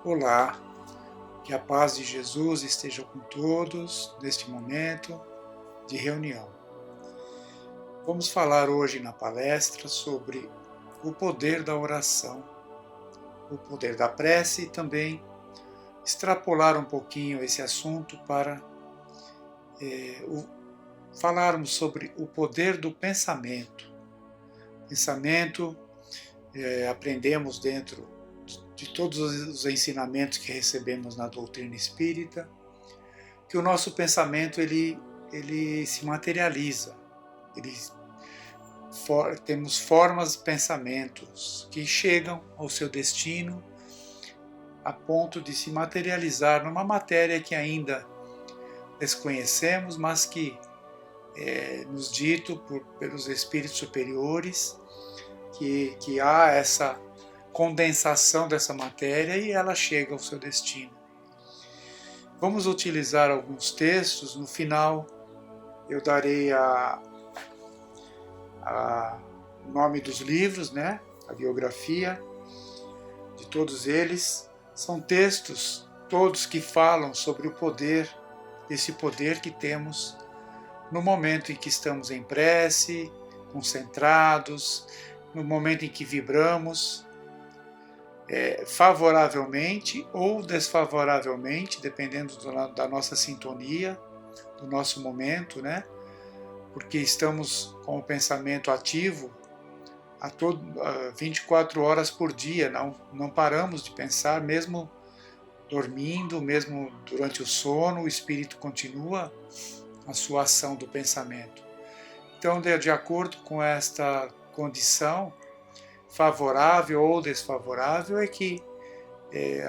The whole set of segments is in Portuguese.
Olá, que a paz de Jesus esteja com todos neste momento de reunião. Vamos falar hoje na palestra sobre o poder da oração, o poder da prece e também extrapolar um pouquinho esse assunto para falarmos sobre o poder do pensamento. Pensamento, aprendemos dentro de todos os ensinamentos que recebemos na doutrina espírita, que o nosso pensamento ele se materializa. Ele, temos formas, pensamentos que chegam ao seu destino a ponto de se materializar numa matéria que ainda desconhecemos, mas que é nos dito pelos espíritos superiores que há essa condensação dessa matéria e ela chega ao seu destino. Vamos utilizar alguns textos. No final eu darei o nome dos livros, né? A biografia de todos eles. São textos todos que falam sobre o poder, esse poder que temos no momento em que estamos em prece, concentrados, no momento em que vibramos favoravelmente ou desfavoravelmente, dependendo da nossa sintonia, do nosso momento, né? Porque estamos com o pensamento ativo a 24 horas por dia, não paramos de pensar, mesmo dormindo, mesmo durante o sono, o espírito continua a sua ação do pensamento. Então, de acordo com esta condição, favorável ou desfavorável, é que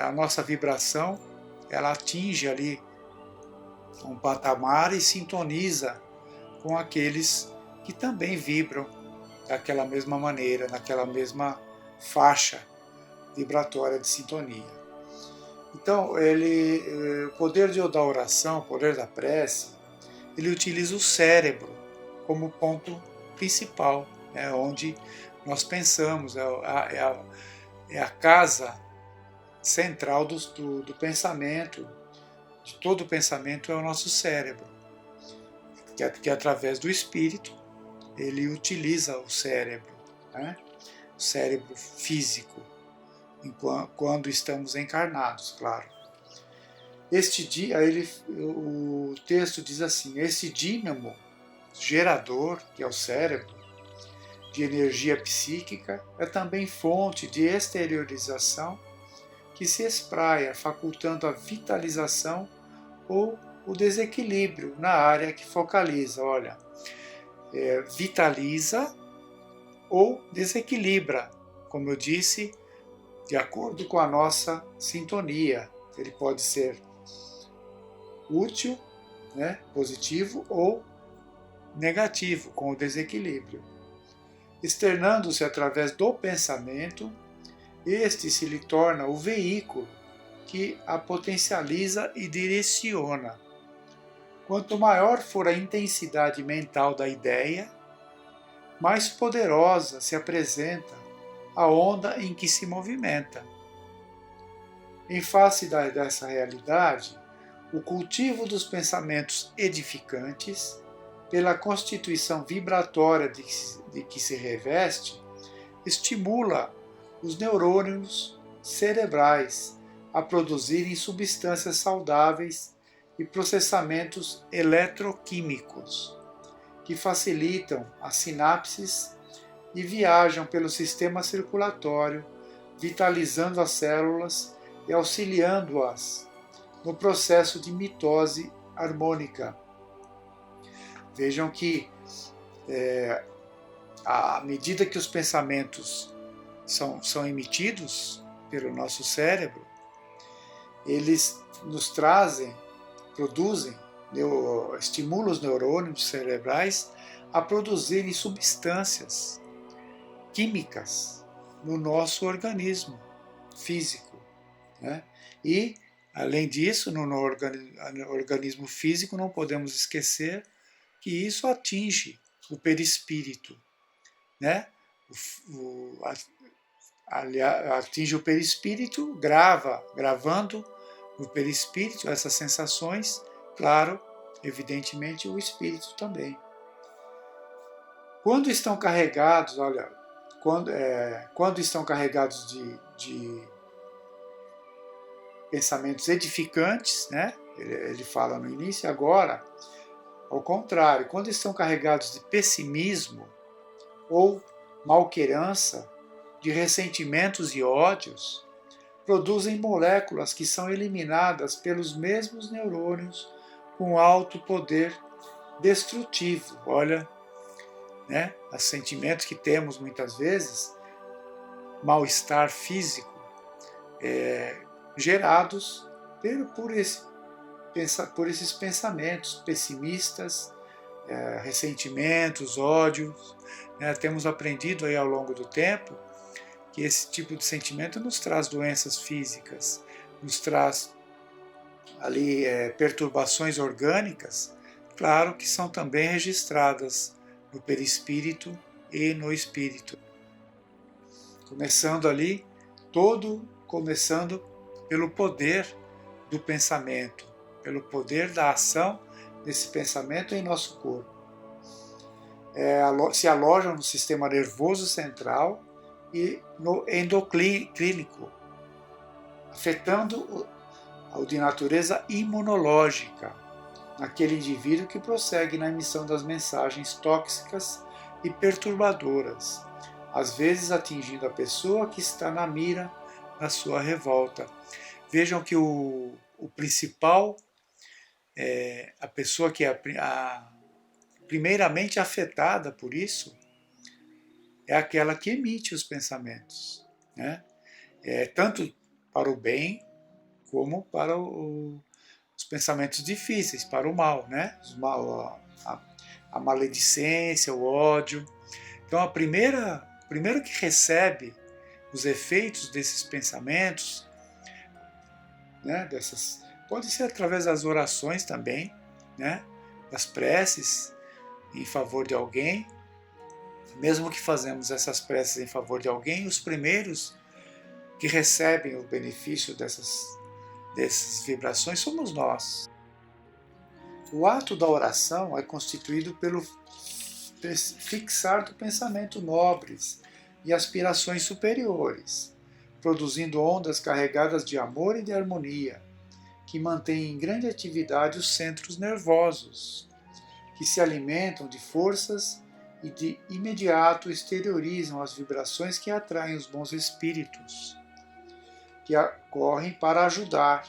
a nossa vibração ela atinge ali um patamar e sintoniza com aqueles que também vibram daquela mesma maneira, naquela mesma faixa vibratória de sintonia. Então, o poder da oração, o poder da prece, ele utiliza o cérebro como ponto principal, onde nós pensamos, é a casa central do pensamento, de todo o pensamento é o nosso cérebro, que através do espírito ele utiliza o cérebro, né? O cérebro físico, quando estamos encarnados, claro. O texto diz assim: esse dínamo gerador, que é o cérebro, de energia psíquica, é também fonte de exteriorização que se espraia, facultando a vitalização ou o desequilíbrio na área que focaliza. Olha, vitaliza ou desequilibra, como eu disse, de acordo com a nossa sintonia. Ele pode ser útil, né, positivo, ou negativo, com o desequilíbrio. Externando-se através do pensamento, este se lhe torna o veículo que a potencializa e direciona. Quanto maior for a intensidade mental da ideia, mais poderosa se apresenta a onda em que se movimenta. Em face dessa realidade, o cultivo dos pensamentos edificantes, pela constituição vibratória de que se reveste, estimula os neurônios cerebrais a produzirem substâncias saudáveis e processamentos eletroquímicos, que facilitam as sinapses e viajam pelo sistema circulatório, vitalizando as células e auxiliando-as no processo de mitose harmônica. Vejam que, à medida que os pensamentos são emitidos pelo nosso cérebro, eles nos produzem, estimulam os neurônios cerebrais a produzirem substâncias químicas no nosso organismo físico, né? E, além disso, no organismo físico, não podemos esquecer que isso atinge o perispírito, né? atinge o perispírito, gravando no perispírito essas sensações, claro, evidentemente o espírito também. Quando estão carregados, olha, quando estão carregados de pensamentos edificantes, né? Ele fala no início, agora, ao contrário, quando estão carregados de pessimismo ou malquerança, de ressentimentos e ódios, produzem moléculas que são eliminadas pelos mesmos neurônios com alto poder destrutivo. Olha, né, os sentimentos que temos muitas vezes, mal-estar físico, gerados por esses pensamentos pessimistas, ressentimentos, ódios. Temos aprendido aí ao longo do tempo que esse tipo de sentimento nos traz doenças físicas, nos traz ali perturbações orgânicas, claro que são também registradas no perispírito e no espírito. Começando pelo poder do pensamento, pelo poder da ação desse pensamento em nosso corpo. Se alojam no sistema nervoso central e no endoclínico, afetando o de natureza imunológica, naquele indivíduo que prossegue na emissão das mensagens tóxicas e perturbadoras, às vezes atingindo a pessoa que está na mira da sua revolta. Vejam que o principal, a pessoa que é primeiramente afetada por isso, é aquela que emite os pensamentos, né? Tanto para o bem como para os pensamentos difíceis, para o mal, né? A maledicência, o ódio. Então, o primeiro que recebe os efeitos desses pensamentos, né? Pode ser através das orações também, né? Das preces em favor de alguém. Mesmo que fazemos essas preces em favor de alguém, os primeiros que recebem o benefício dessas vibrações somos nós. O ato da oração é constituído pelo fixar do pensamento nobres e aspirações superiores, produzindo ondas carregadas de amor e de harmonia, que mantêm em grande atividade os centros nervosos, que se alimentam de forças e de imediato exteriorizam as vibrações que atraem os bons espíritos, que correm para ajudar,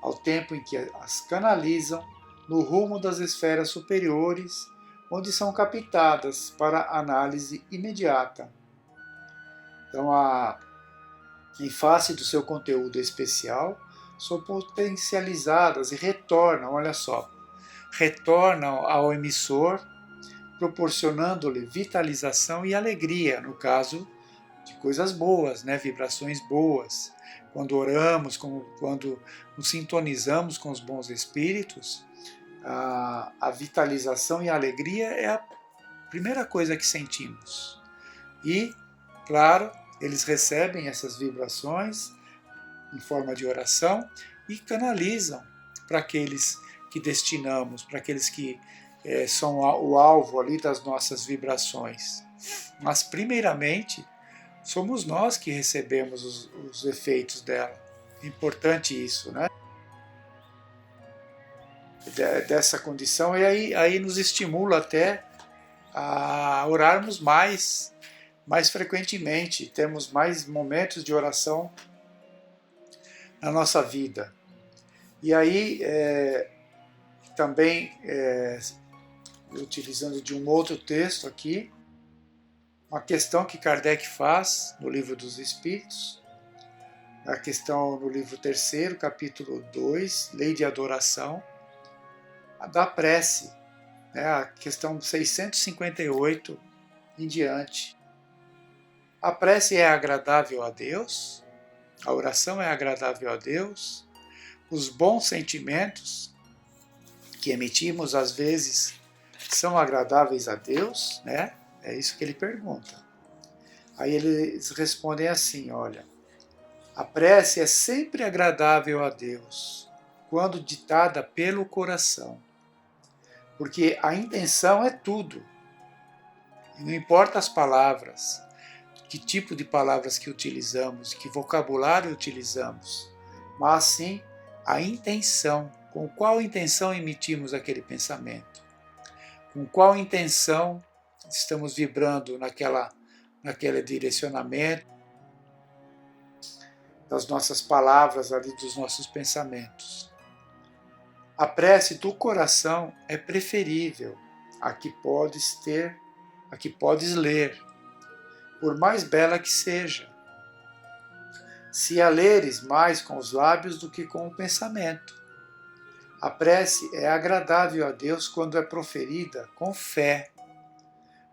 ao tempo em que as canalizam no rumo das esferas superiores, onde são captadas para análise imediata. Então, em face do seu conteúdo especial, são potencializadas e retornam ao emissor, proporcionando-lhe vitalização e alegria, no caso de coisas boas, né? Vibrações boas. Quando oramos, quando nos sintonizamos com os bons espíritos, a vitalização e a alegria é a primeira coisa que sentimos. E, claro, eles recebem essas vibrações em forma de oração e canalizam para aqueles que destinamos, para aqueles que são o alvo ali das nossas vibrações. Mas, primeiramente, somos nós que recebemos os efeitos dela. É importante isso, né? Dessa condição, e aí nos estimula até a orarmos mais frequentemente, temos mais momentos de oração na nossa vida. E aí, também, utilizando de um outro texto aqui, uma questão que Kardec faz no Livro dos Espíritos, a questão no livro 3º, capítulo 2, Lei de Adoração, da prece, né, a questão 658 em diante. A prece é agradável a Deus, a oração é agradável a Deus, os bons sentimentos que emitimos às vezes são agradáveis a Deus, né? É isso que ele pergunta. Aí eles respondem assim, olha, a prece é sempre agradável a Deus, quando ditada pelo coração, porque a intenção é tudo. E não importa as palavras, que tipo de palavras que utilizamos, que vocabulário utilizamos, mas sim a intenção, com qual intenção emitimos aquele pensamento, com qual intenção estamos vibrando naquele direcionamento das nossas palavras ali, dos nossos pensamentos. A prece do coração é preferível à que podes ter, à que podes ler, por mais bela que seja, se a leres mais com os lábios do que com o pensamento. A prece é agradável a Deus quando é proferida com fé,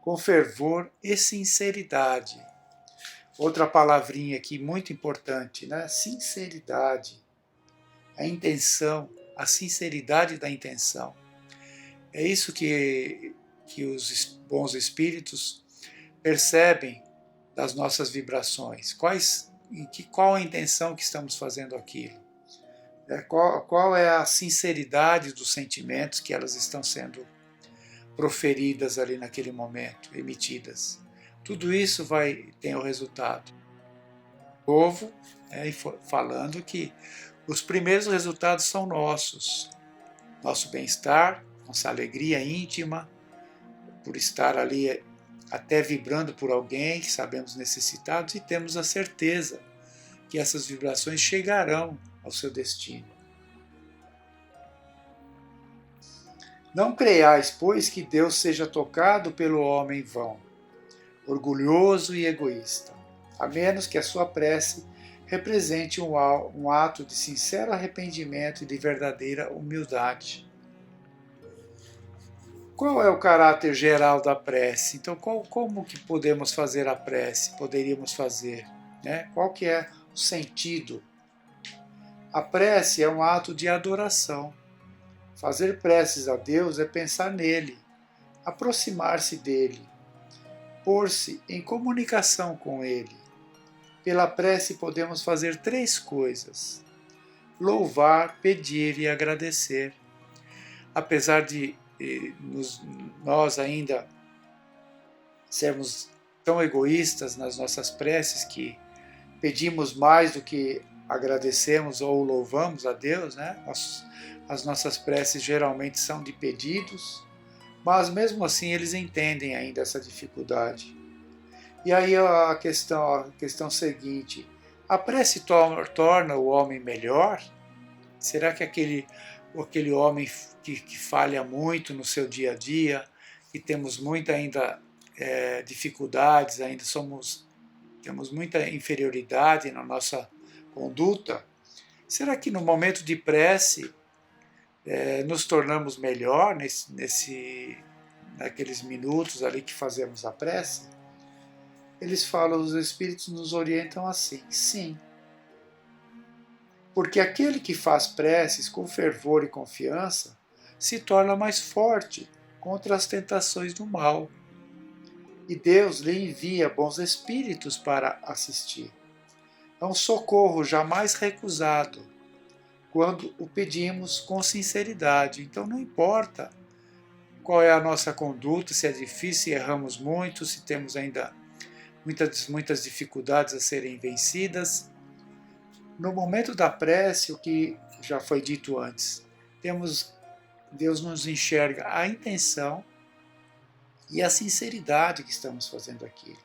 com fervor e sinceridade. Outra palavrinha aqui muito importante, né? Sinceridade. A intenção, a sinceridade da intenção. É isso que os bons espíritos percebem das nossas vibrações. Qual a intenção que estamos fazendo aquilo? Qual é a sinceridade dos sentimentos que elas estão sendo proferidas ali naquele momento, emitidas. Tudo isso tem o resultado. O povo, falando que os primeiros resultados são nossos. Nosso bem-estar, nossa alegria íntima, por estar ali até vibrando por alguém que sabemos necessitados e temos a certeza que essas vibrações chegarão ao seu destino. Não creiais, pois, que Deus seja tocado pelo homem vão, orgulhoso e egoísta, a menos que a sua prece represente um ato de sincero arrependimento e de verdadeira humildade. Qual é o caráter geral da prece? Então, como que podemos fazer a prece? Poderíamos fazer, né? Qual que é o sentido? A prece é um ato de adoração. Fazer preces a Deus é pensar nele, aproximar-se dele, pôr-se em comunicação com ele. Pela prece podemos fazer 3 coisas: louvar, pedir e agradecer. Apesar de nós ainda sermos tão egoístas nas nossas preces que pedimos mais do que agradecemos ou louvamos a Deus, né? As nossas preces geralmente são de pedidos, mas mesmo assim eles entendem ainda essa dificuldade. E aí a questão seguinte: a prece torna o homem melhor? Será que aquele homem que falha muito no seu dia a dia, que temos muita ainda dificuldades, ainda temos muita inferioridade na nossa conduta, será que no momento de prece nos tornamos melhor naqueles minutos ali que fazemos a prece? Eles falam, os Espíritos nos orientam assim: sim. Porque aquele que faz preces com fervor e confiança se torna mais forte contra as tentações do mal. E Deus lhe envia bons espíritos para assistir. É um socorro jamais recusado quando o pedimos com sinceridade. Então não importa qual é a nossa conduta, se é difícil, se erramos muito, se temos ainda muitas dificuldades a serem vencidas. No momento da prece, o que já foi dito antes, Deus nos enxerga a intenção e a sinceridade que estamos fazendo aquilo.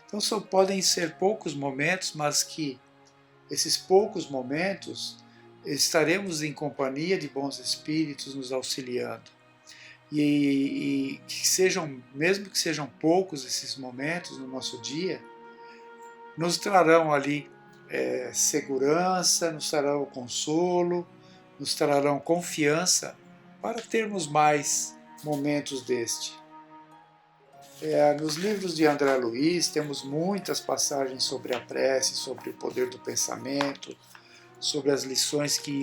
Então só podem ser poucos momentos, mas que esses poucos momentos estaremos em companhia de bons espíritos nos auxiliando. E mesmo que sejam poucos esses momentos no nosso dia, nos trarão ali segurança, nos trarão consolo, nos trarão confiança para termos mais momentos deste. Nos livros de André Luiz temos muitas passagens sobre a prece, sobre o poder do pensamento, sobre as lições que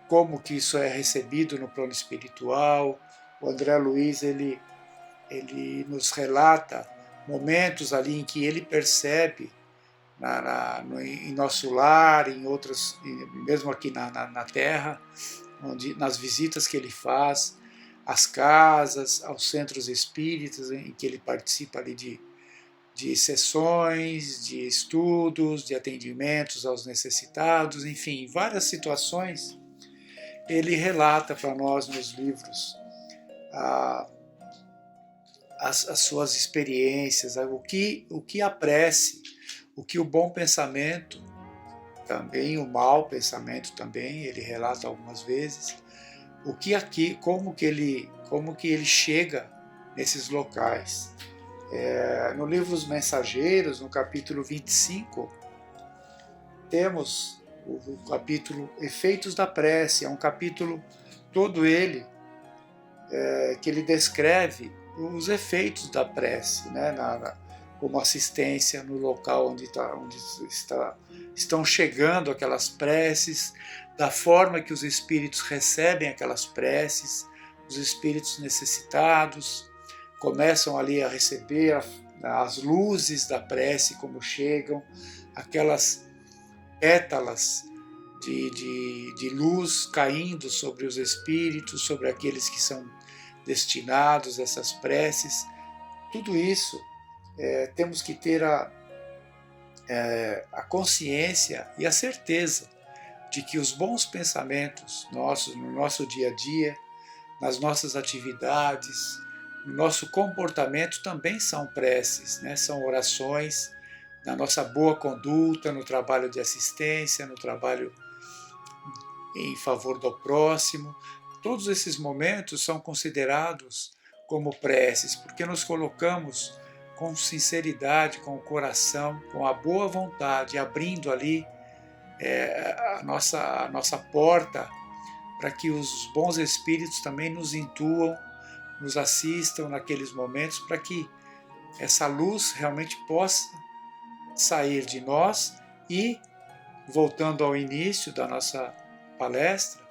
como que isso é recebido no plano espiritual. O André Luiz ele nos relata momentos ali em que ele percebe em nosso lar, em outras, mesmo aqui na Terra, nas visitas que ele faz, às casas, aos centros espíritas, em que ele participa ali de sessões, de estudos, de atendimentos aos necessitados, enfim, várias situações, ele relata para nós nos livros as suas experiências, o que a prece, o que o bom pensamento, também o mau pensamento também, ele relata algumas vezes, como que ele chega nesses locais. No livro Os Mensageiros, no capítulo 25, temos o capítulo Efeitos da Prece, é um capítulo todo ele que ele descreve os efeitos da prece, né, como assistência no local onde estão chegando aquelas preces, da forma que os espíritos recebem aquelas preces, os espíritos necessitados começam ali a receber as luzes da prece, como chegam, aquelas pétalas de luz caindo sobre os espíritos, sobre aqueles que são destinados a essas preces. Tudo isso temos que ter a consciência e a certeza de que os bons pensamentos nossos no nosso dia a dia, nas nossas atividades, no nosso comportamento também são preces, né? São orações, na nossa boa conduta, no trabalho de assistência, no trabalho em favor do próximo. Todos esses momentos são considerados como preces, porque nos colocamos com sinceridade, com o coração, com a boa vontade, abrindo ali a nossa porta para que os bons espíritos também nos intuam, nos assistam naqueles momentos, para que essa luz realmente possa sair de nós e, voltando ao início da nossa palestra,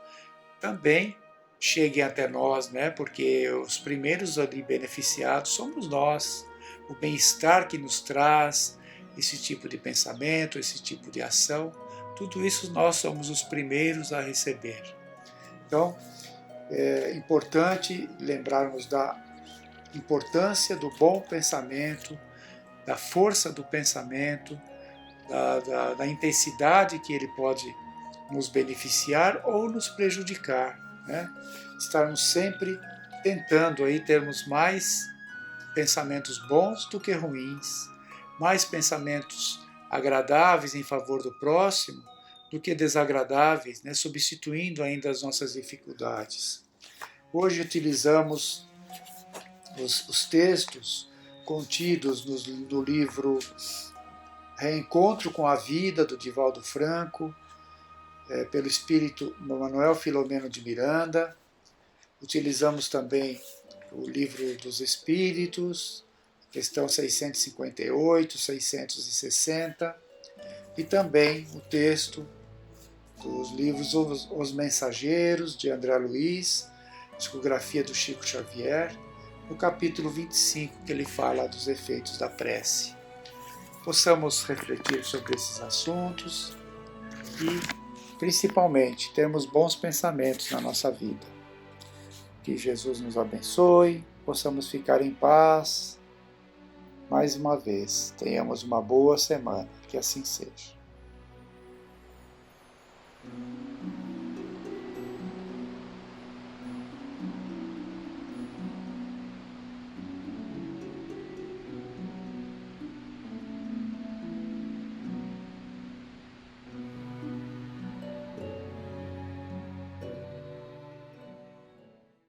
também cheguem até nós, né? Porque os primeiros ali beneficiados somos nós, o bem-estar que nos traz esse tipo de pensamento, esse tipo de ação, tudo isso nós somos os primeiros a receber. Então, é importante lembrarmos da importância do bom pensamento, da força do pensamento, da intensidade que ele pode nos beneficiar ou nos prejudicar, né? Estarmos sempre tentando aí termos mais pensamentos bons do que ruins, mais pensamentos agradáveis em favor do próximo do que desagradáveis, né? Substituindo ainda as nossas dificuldades. Hoje utilizamos os textos contidos no livro Reencontro com a Vida, do Divaldo Franco, pelo espírito Manuel Filomeno de Miranda. Utilizamos também o Livro dos Espíritos, questão 658, 660, e também o texto dos livros Os Mensageiros, de André Luiz, discografia do Chico Xavier, no capítulo 25, que ele fala dos efeitos da prece. Possamos refletir sobre esses assuntos e, principalmente, termos bons pensamentos na nossa vida. Que Jesus nos abençoe, possamos ficar em paz. Mais uma vez, tenhamos uma boa semana, que assim seja.